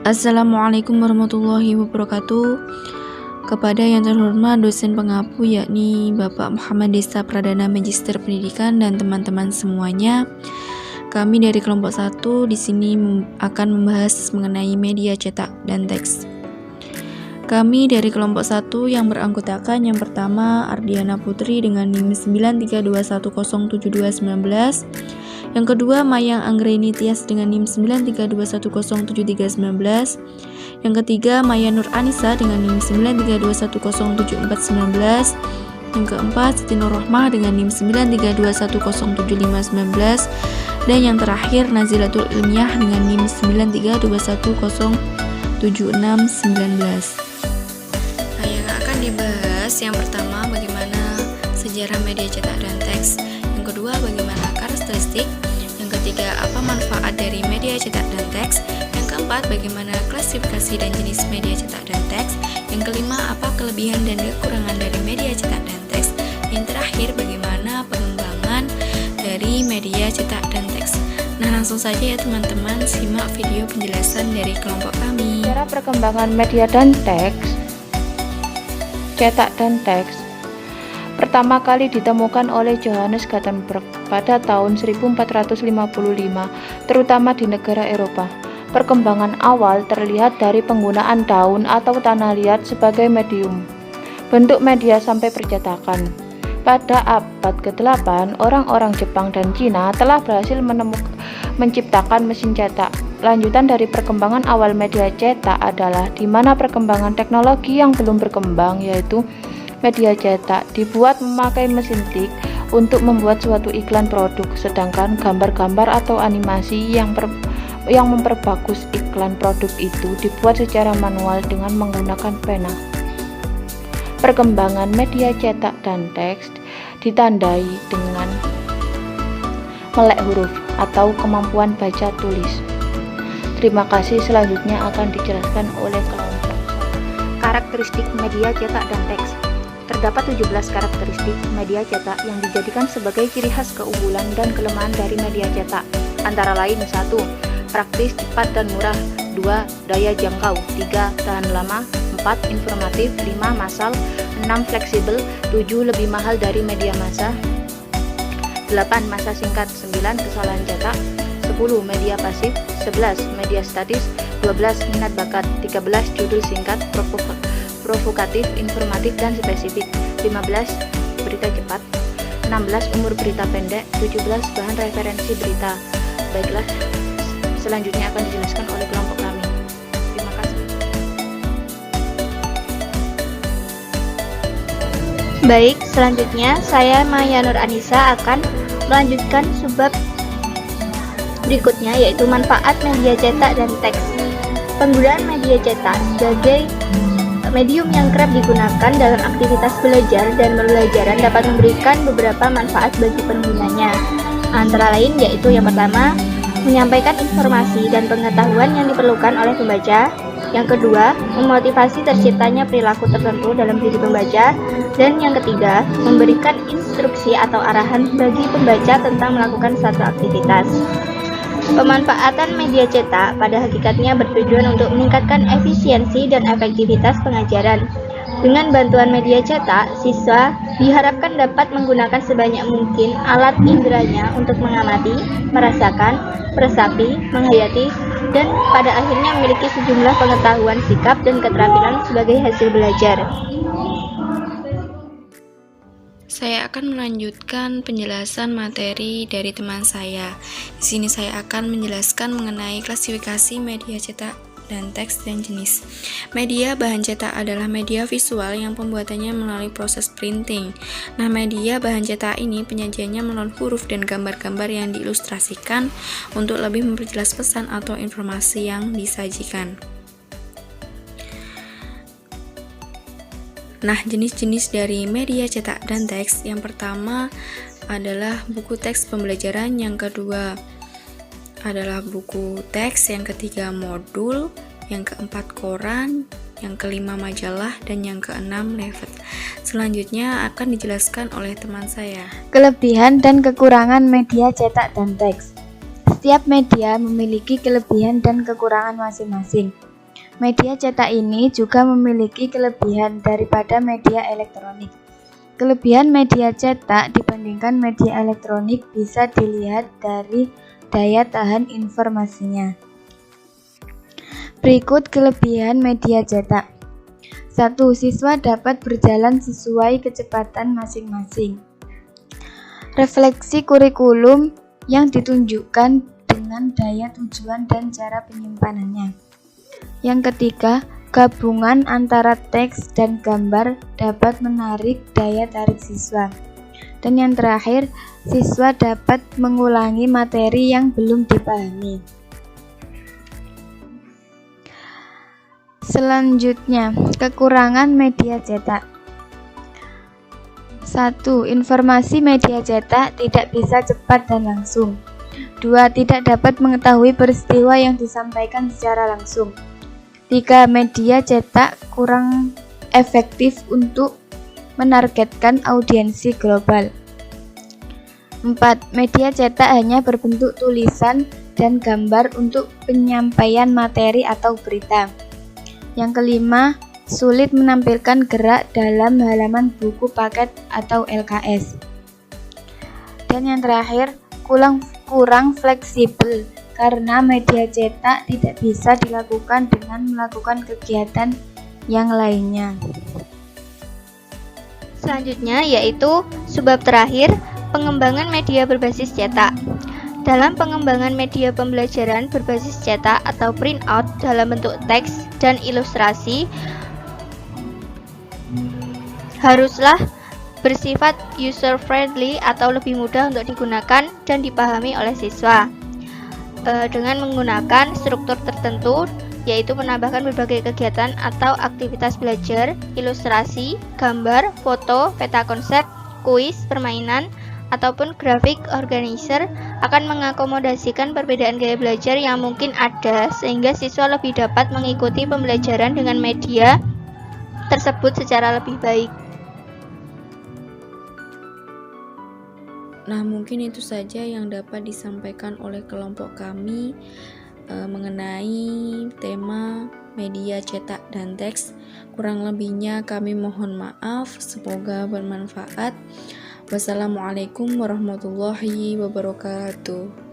Assalamualaikum warahmatullahi wabarakatuh. Kepada yang terhormat dosen pengapu yakni Bapak Muhammad Desta Pradana Magister Pendidikan dan teman-teman semuanya. Kami dari kelompok 1 di sini akan membahas mengenai media cetak dan teks. Kami dari kelompok 1 yang beranggotakan yang pertama Ardiana Putri dengan NIM 9321072219. Yang kedua Mayang Anggreni Tias dengan NIM 9321073319. Yang ketiga Maya Nur Anissa dengan NIM 9321074419. Yang keempat Siti Nur Rohmah dengan NIM 9321075519. Dan yang terakhir Nazilatul Ilmiah dengan NIM 9321076619. Yang akan dibahas yang pertama bagaimana sejarah media cetak dan teks. Yang kedua bagaimana karakteristik. Yang ketiga apa manfaat dari media cetak dan teks. Yang keempat bagaimana klasifikasi dan jenis media cetak dan teks. Yang kelima apa kelebihan dan kekurangan dari media cetak dan teks. Yang terakhir bagaimana pengembangan dari media cetak dan teks. Nah langsung saja ya teman-teman, simak video penjelasan dari kelompok kami. Cara perkembangan media dan teks, cetak dan teks pertama kali ditemukan oleh Johannes Gutenberg pada tahun 1455, terutama di negara Eropa. Perkembangan awal terlihat dari penggunaan daun atau tanah liat sebagai medium, bentuk media sampai percetakan. Pada abad ke-8, orang-orang Jepang dan Cina telah berhasil menciptakan mesin cetak. Lanjutan dari perkembangan awal media cetak adalah di mana perkembangan teknologi yang belum berkembang, yaitu media cetak dibuat memakai mesin tik untuk membuat suatu iklan produk, sedangkan gambar-gambar atau animasi yang memperbagus iklan produk itu dibuat secara manual dengan menggunakan pena. Perkembangan media cetak dan teks ditandai dengan melek huruf atau kemampuan baca tulis. Terima kasih, selanjutnya akan dijelaskan oleh kelompok. Karakteristik media cetak dan teks. Terdapat 17 karakteristik media cetak yang dijadikan sebagai ciri khas keunggulan dan kelemahan dari media cetak. Antara lain 1. Praktis, cepat dan murah. 2. Daya jangkau. 3. Tahan lama. 4. Informatif. 5. Massal. 6. Fleksibel. 7. Lebih mahal dari media massa. 8. Masa singkat. 9. Kesalahan cetak. 10. Media pasif. 11. Media statis. 12. Minat bakat. 13. Judul singkat, provokatif, informatif, dan spesifik. 15. Berita cepat. 16. Umur berita pendek. 17. Bahan referensi berita. Baiklah, selanjutnya akan dijelaskan oleh kelompok kami. Terima kasih. Baik, selanjutnya saya Maya Nur Anissa akan melanjutkan subbab berikutnya, yaitu manfaat media cetak dan teks. Penggunaan media cetak sebagai medium yang kerap digunakan dalam aktivitas belajar dan pembelajaran dapat memberikan beberapa manfaat bagi penggunanya. Antara lain yaitu yang pertama, menyampaikan informasi dan pengetahuan yang diperlukan oleh pembaca. Yang kedua, memotivasi terciptanya perilaku tertentu dalam diri pembaca. Dan yang ketiga, memberikan instruksi atau arahan bagi pembaca tentang melakukan suatu aktivitas. Pemanfaatan media cetak pada hakikatnya bertujuan untuk meningkatkan efisiensi dan efektivitas pengajaran. Dengan bantuan media cetak, siswa diharapkan dapat menggunakan sebanyak mungkin alat inderanya untuk mengamati, merasakan, meresapi, menghayati, dan pada akhirnya memiliki sejumlah pengetahuan, sikap, dan keterampilan sebagai hasil belajar. Saya akan melanjutkan penjelasan materi dari teman saya. Di sini saya akan menjelaskan mengenai klasifikasi media cetak dan teks dan jenis. Media bahan cetak adalah media visual yang pembuatannya melalui proses printing. Nah, media bahan cetak ini penyajiannya melalui huruf dan gambar-gambar yang diilustrasikan untuk lebih memperjelas pesan atau informasi yang disajikan. Nah, jenis-jenis dari media cetak dan teks, yang pertama adalah buku teks pembelajaran, yang kedua adalah buku teks, yang ketiga modul, yang keempat koran, yang kelima majalah, dan yang keenam leaflet. Selanjutnya akan dijelaskan oleh teman saya. Kelebihan dan kekurangan media cetak dan teks. Setiap media memiliki kelebihan dan kekurangan masing-masing. Media cetak ini juga memiliki kelebihan daripada media elektronik. Kelebihan media cetak dibandingkan media elektronik bisa dilihat dari daya tahan informasinya. Berikut kelebihan media cetak. 1. Siswa dapat berjalan sesuai kecepatan masing-masing. Refleksi kurikulum yang ditunjukkan dengan daya tujuan dan cara penyimpanannya. Yang ketiga, gabungan antara teks dan gambar dapat menarik daya tarik siswa. Dan yang terakhir, siswa dapat mengulangi materi yang belum dipahami. Selanjutnya, kekurangan media cetak. 1. Informasi media cetak tidak bisa cepat dan langsung. 2. Tidak dapat mengetahui peristiwa yang disampaikan secara langsung. 3. Media cetak kurang efektif untuk menargetkan audiensi global. 4. Media cetak hanya berbentuk tulisan dan gambar untuk penyampaian materi atau berita. Yang kelima, sulit menampilkan gerak dalam halaman buku paket atau LKS. Dan yang terakhir, kurang fleksibel karena media cetak tidak bisa dilakukan dengan melakukan kegiatan yang lainnya. Selanjutnya yaitu subbab terakhir, pengembangan media berbasis cetak. Dalam pengembangan media pembelajaran berbasis cetak atau printout dalam bentuk teks dan ilustrasi haruslah bersifat user-friendly atau lebih mudah untuk digunakan dan dipahami oleh siswa. Dengan menggunakan struktur tertentu, yaitu menambahkan berbagai kegiatan atau aktivitas belajar, ilustrasi, gambar, foto, peta konsep, kuis, permainan, ataupun grafik organizer akan mengakomodasikan perbedaan gaya belajar yang mungkin ada sehingga siswa lebih dapat mengikuti pembelajaran dengan media tersebut secara lebih baik. Nah, mungkin itu saja yang dapat disampaikan oleh kelompok kami mengenai tema media cetak dan teks. Kurang lebihnya kami mohon maaf, semoga bermanfaat. Wassalamualaikum warahmatullahi wabarakatuh.